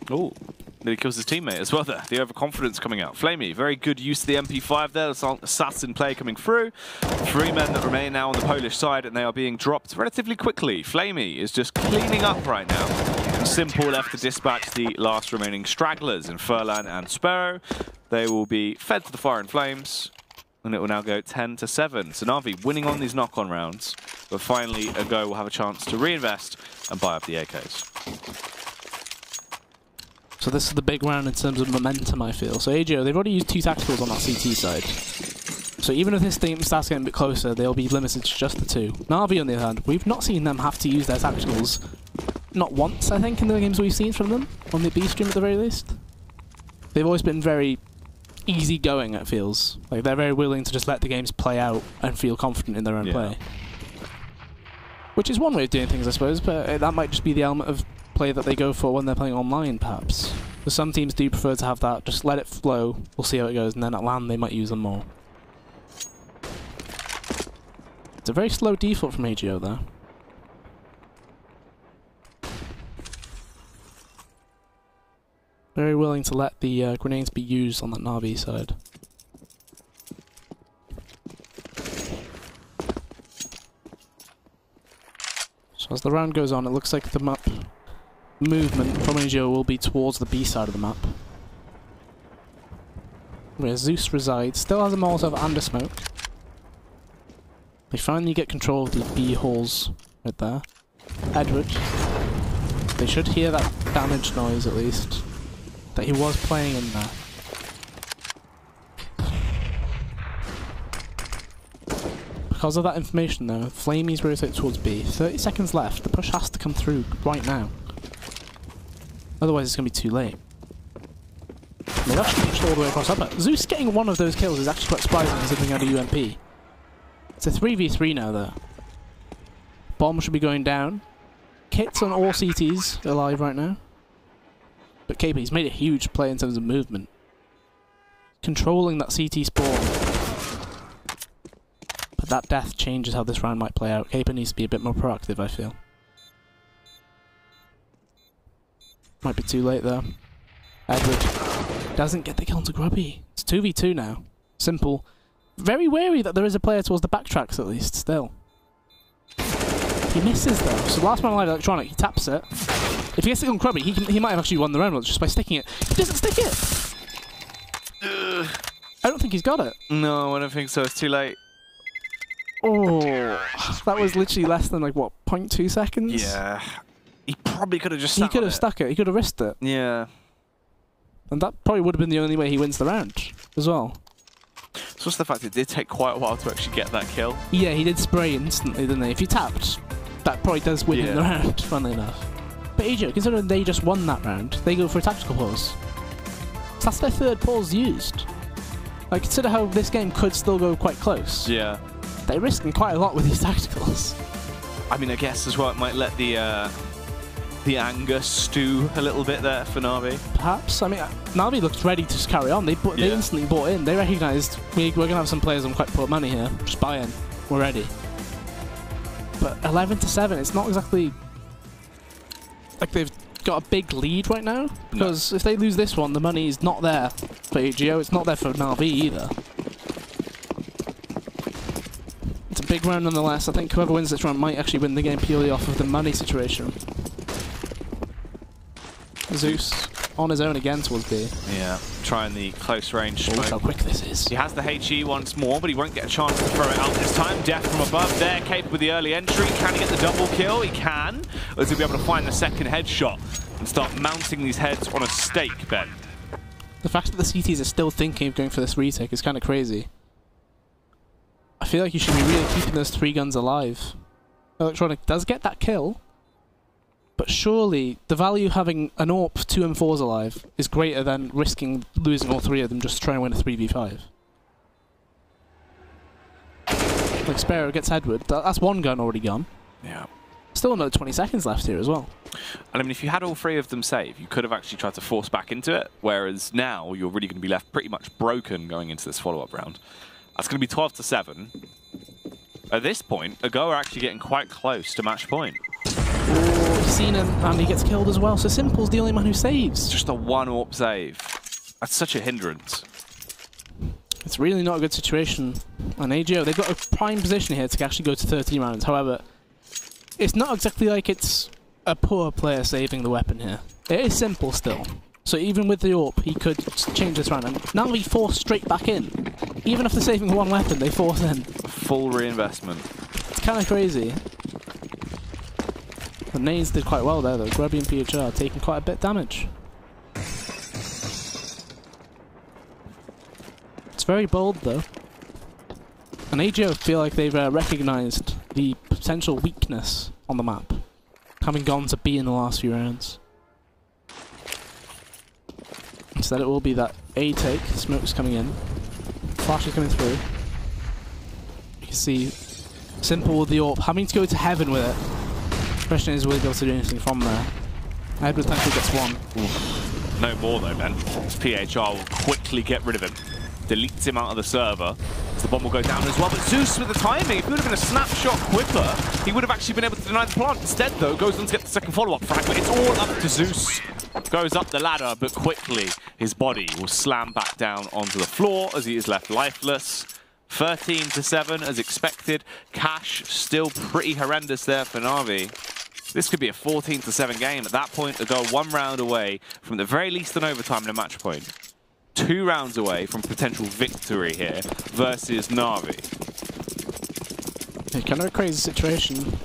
Oh, then he kills his teammate as well there. The overconfidence coming out. Flamey, very good use of the MP5 there. Assassin play coming through. 3 men that remain now on the Polish side, and they are being dropped relatively quickly. Flamey is just cleaning up right now. And Simple left to dispatch the last remaining stragglers in Furlan and Sparrow. They will be fed to the fire and flames. And it will now go 10-7. So NaVi winning on these knock-on rounds, but finally a go will have a chance to reinvest and buy up the AKs. So this is the big round in terms of momentum, I feel. So AGO, they've already used 2 tacticals on that CT side. So even if this team starts getting a bit closer, they'll be limited to just the 2. NaVi, on the other hand, we've not seen them have to use their tacticals. Not once, I think, in the games we've seen from them, on the B stream at the very least. They've always been very easy going, it feels. Like they're very willing to just let the games play out and feel confident in their own play. Which is one way of doing things, I suppose, but that might just be the element of play that they go for when they're playing online, perhaps. Because some teams do prefer to have that, just let it flow, we'll see how it goes, and then at LAN they might use them more. It's a very slow default from AGO though. Very willing to let the grenades be used on that NaVi side. So as the round goes on, it looks like the map movement from AGO will be towards the B side of the map. Where Zeus resides, still has a Molotov and a smoke. They finally get control of the B halls right there. Edward. They should hear that damage noise at least. That he was playing in there. Because of that information though, Flamey's rotate towards B. 30 seconds left, the push has to come through right now. Otherwise, it's going to be too late. They've actually pushed all the way across up. Zeus getting one of those kills is actually quite surprising considering out a UMP. It's a 3v3 now, though. Bomb should be going down. Kit's on all CTs alive right now. But KP's made a huge play in terms of movement. Controlling that CT spawn. But that death changes how this round might play out. KP needs to be a bit more proactive, I feel. Might be too late, though. Edward doesn't get the kill onto Grubby. It's 2v2 now. Simple. Very wary that there is a player towards the backtracks, at least, still. He misses, though. So last man alive, Electronic, he taps it. If he gets it on Grubby, he might have actually won the round just by sticking it. He doesn't stick it! I don't think he's got it. No, I don't think so. It's too late. Oh, that was literally less than, like, what, 0.2 seconds? Yeah. He probably could have just He could have stuck it. He could have risked it. Yeah. And that probably would have been the only way he wins the round as well. So what's the fact it did take quite a while to actually get that kill? Yeah, he did spray instantly, didn't he? If he tapped, that probably does win him the round, funnily enough. But AJ, considering they just won that round, they go for a tactical pause. So that's their third pause used. Like, consider how this game could still go quite close. Yeah. They're risking quite a lot with these tacticals. I mean, I guess as well it might let the anger stew a little bit there for NaVi. Perhaps. I mean, NaVi looked ready to just carry on. They instantly bought in. They recognised we're going to have some players on quite poor money here. Just buy in. We're ready. But 11-7, it's not exactly like they've got a big lead right now. Because if they lose this one, the money is not there for AGO. It's not there for NaVi either. It's a big round nonetheless. I think whoever wins this round might actually win the game purely off of the money situation. Zeus on his own again towards B. Yeah, trying the close range smoke. Look how quick this is. He has the HE once more, but he won't get a chance to throw it out this time. Death from above there, capable with the early entry. Can he get the double kill? He can. Or is he be able to find the second headshot and start mounting these heads on a stake, Ben? The fact that the CTs are still thinking of going for this retake is kind of crazy. I feel like you should be really keeping those 3 guns alive. Electronic does get that kill. But surely the value of having an AWP, 2 M4s alive is greater than risking losing all 3 of them just to try and win a 3v5. Like Sparrow gets Edward. That's 1 gun already gone. Yeah. Still another 20 seconds left here as well. And I mean, if you had all 3 of them save, you could have actually tried to force back into it, whereas now you're really going to be left pretty much broken going into this follow-up round. That's going to be 12-7. At this point, Ago are actually getting quite close to match point. Oh, he's seen him, and he gets killed as well. So Simple's the only man who saves. Just a 1 AWP save. That's such a hindrance. It's really not a good situation. And AGO, they've got a prime position here to actually go to 13 rounds. However, it's not exactly like it's a poor player saving the weapon here. It is Simple still. So even with the AWP, he could change this round. And now he forced straight back in. Even after saving 1 weapon, they force in. Full reinvestment. It's kind of crazy. The nades did quite well there though. Grubby and PHR taking quite a bit of damage. It's very bold though. And AGO feel like they've recognised the potential weakness on the map, having gone to B in the last few rounds. Instead it will be that A take, smoke's coming in, flash is coming through. You can see Simple with the AWP, having to go to heaven with it. The question is, will he be able to do anything from there? Edward thankfully gets 1. Oof. No more though, Ben. PHR will quickly get rid of him. Deletes him out of the server. So the bomb will go down as well. But Zeus with the timing, if it would have been a snapshot quicker, he would have actually been able to deny the plant. Instead though, goes on to get the second follow-up frag, but it's all up to Zeus. Goes up the ladder, but quickly his body will slam back down onto the floor as he is left lifeless. 13-7 as expected. Cash still pretty horrendous there for NaVi. This could be a 14-7 game. At that point, they'll go 1 round away from the very least an overtime and a match point. 2 rounds away from potential victory here versus NaVi. Yeah, kind of a crazy situation.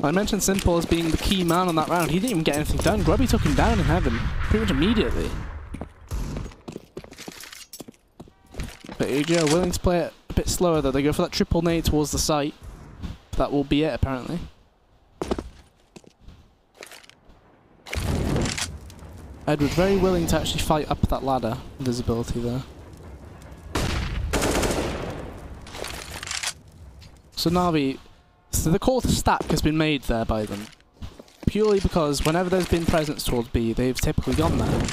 I mentioned Simple as being the key man on that round. He didn't even get anything done. Grubby took him down in heaven pretty much immediately. But AGO willing to play it a bit slower though. They go for that triple nade towards the site. That will be it apparently. Edward very willing to actually fight up that ladder. Visibility there. So NaVi, so the call to stack has been made there by them. Purely because whenever there's been presence towards B, they've typically gone there.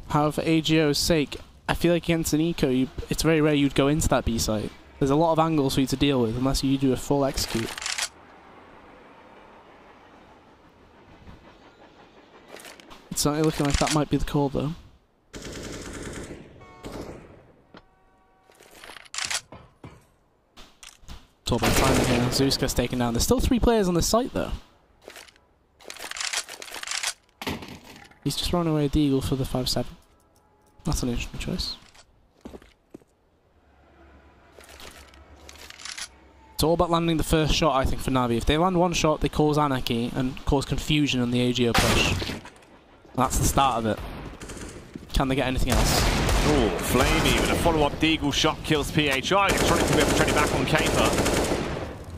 However, for AGO's sake, I feel like against an eco, it's very rare you'd go into that B site. There's a lot of angles for you to deal with unless you do a full execute. It's certainly looking like that might be the call though. It's all about timing here. Zeus gets taken down. There's still 3 players on this site though. He's just running away a Deagle for the 5-7. That's an interesting choice. It's all about landing the first shot, I think, for NaVi. If they land one shot, they cause anarchy and cause confusion on the AGO push. That's the start of it. Can they get anything else? Oh, Flamey with a follow-up Deagle shot kills PHI. Trying to be able to turn it back on Caper.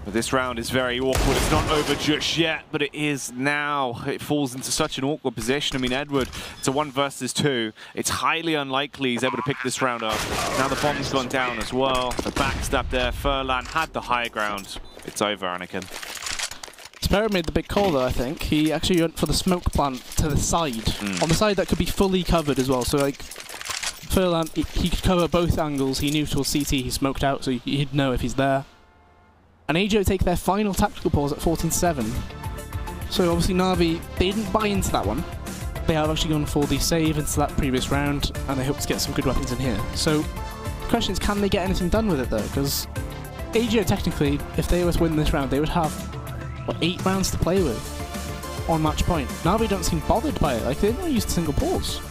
But this round is very awkward. It's not over just yet, but it is now. It falls into such an awkward position. I mean, Edward, it's a 1 versus 2. It's highly unlikely he's able to pick this round up. Now the bomb's gone down as well. The backstab there. Furlan had the high ground. It's over, Anakin. Sparrow made the big call though, I think. He actually went for the smoke plant to the side. On the side that could be fully covered as well. So, like, Furlan, he could cover both angles. He knew towards CT, he smoked out, so he'd know if he's there. And AGO take their final tactical pause at 14-7. So, obviously, NaVi, they didn't buy into that one. They have actually gone for the save into that previous round, and they hope to get some good weapons in here. So, the question is, can they get anything done with it though? Because AGO, technically, if they were to win this round, they would have, what, 8 rounds to play with on match point. NaVi don't seem bothered by it. Like, they're not used to single pause.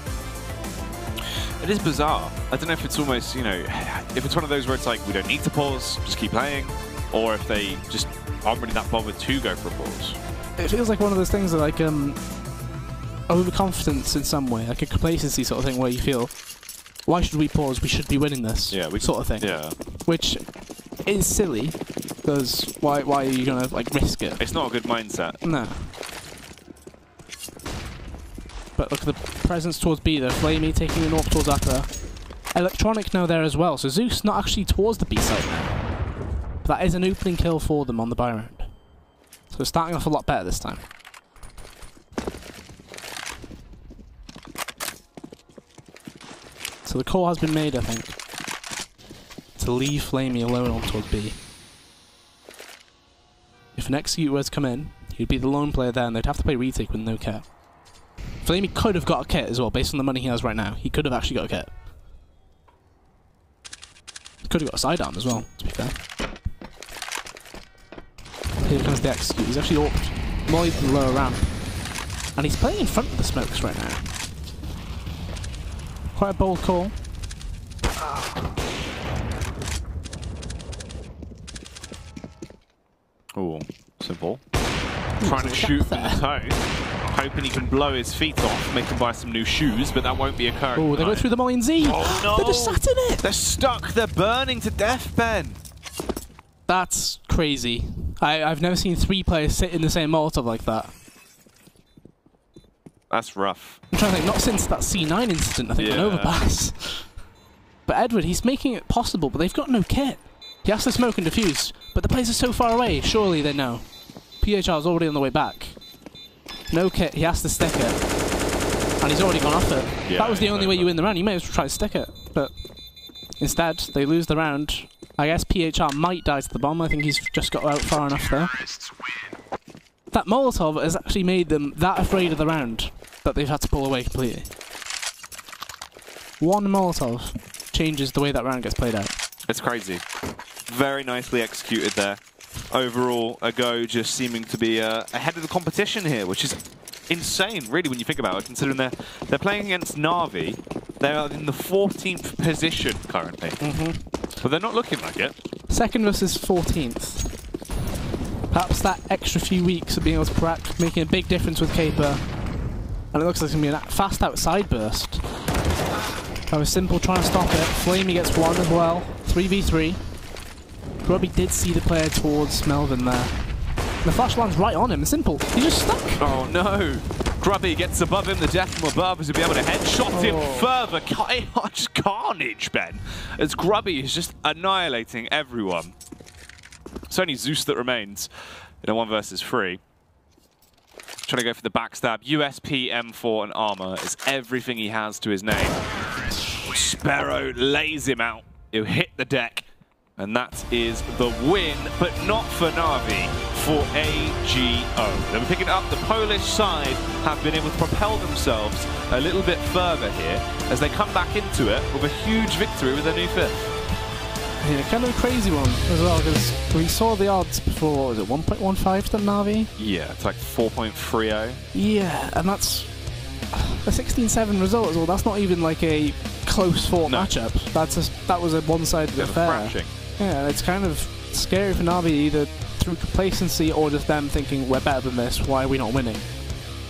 It is bizarre. I don't know if it's almost, you know, if it's one of those where it's like, we don't need to pause, just keep playing, or if they just aren't really that bothered to go for a pause. It feels like one of those things that, like, overconfidence in some way, like a complacency sort of thing where you feel, why should we pause? We should be winning this. Yeah, sort of thing. Yeah. Which is silly, because why are you going to, like, risk it? It's not a good mindset. No. But look at the presence towards B though. Flamey taking the north towards Upper. Electronic now there as well, so Zeus not actually towards the B side now. But that is an opening kill for them on the buy round. So we're starting off a lot better this time. So the call has been made, I think, to leave Flamey alone on towards B. If an execute were to come in, he'd be the lone player there and they'd have to play retake with no kit. Flamey could have got a kit as well, based on the money he has right now. He could have actually got a kit. He could have got a sidearm as well, to be fair. Here comes the execute. He's actually orped Molly to the lower ramp. And he's playing in front of the smokes right now. Quite a bold call. Oh, simple. Trying to shoot from the toe. Hoping he can blow his feet off, make him buy some new shoes, but that won't be occurring. Oh, they go through the Molly and Z. Oh no! They're just sat in it. They're stuck. They're burning to death, Ben. That's crazy. I've never seen 3 players sit in the same Molotov like that. That's rough. I'm trying to think, not since that C9 incident, I think, an overpass. But Edward, he's making it possible, but they've got no kit. He has to smoke and defuse, but the players are so far away, surely they know. PHR is already on the way back. No kit, he has to stick it. And he's already gone off it. Yeah, that was the only way you win the round, you may as well try to stick it. But instead, they lose the round. I guess PHR might die to the bomb, I think he's just got out far enough there. That Molotov has actually made them that afraid of the round that they've had to pull away completely. One Molotov changes the way that round gets played out. It's crazy. Very nicely executed there. Overall, a go just seeming to be ahead of the competition here, which is insane, really, when you think about it, considering they're playing against NaVi. They are in the 14th position currently. But they're not looking like it. 2nd versus 14th. Perhaps that extra few weeks of being able to practice making a big difference with Caper. And it looks like it's going to be a fast outside burst. Simple trying to stop it. Flamey gets one as well. 3v3. Probably did see the player towards Melvin there. The flash lands right on him. Simple. He's just stuck. Oh no. Grubby gets above him, the death from above as he'll be able to headshot him further. Just carnage, Ben, as Grubby is just annihilating everyone. It's only Zeus that remains in a 1 versus 3. Trying to go for the backstab. USP, M4, and armor is everything he has to his name. Sparrow lays him out. He'll hit the deck. And that is the win, but not for NaVi, for AGO. They'll be picking up. The Polish side have been able to propel themselves a little bit further here as they come back into it with a huge victory with their new 5th. Yeah, kind of a crazy one as well, because we saw the odds before, was it 1.15 to NaVi? Yeah, it's like 4.30. Yeah, and that's a 16-7 result as well. That's not even like a close fought matchup. That was a one-sided affair. Yeah, it's kind of scary for NaVi, either through complacency or just them thinking we're better than this, why are we not winning?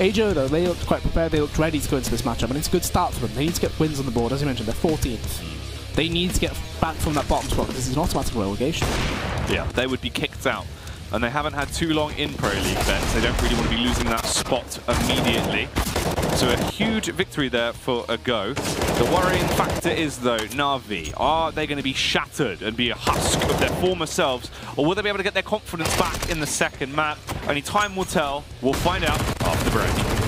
AGO though, they looked quite prepared, they looked ready to go into this matchup, and it's a good start for them. They need to get wins on the board, as you mentioned, they're 14th. They need to get back from that bottom spot, because it's an automatic relegation. Yeah, they would be kicked out. And they haven't had too long in Pro League then, so they don't really want to be losing that spot immediately. So a huge victory there for a go. The worrying factor is, though, NaVi. Are they going to be shattered and be a husk of their former selves, or will they be able to get their confidence back in the second map? Only time will tell. We'll find out after the break.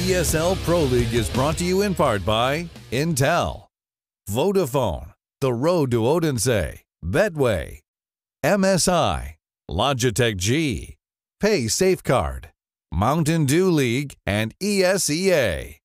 ESL Pro League is brought to you in part by Intel, Vodafone, The Road to Odense, Betway, MSI, Logitech G, Pay Safeguard, Mountain Dew League, and ESEA.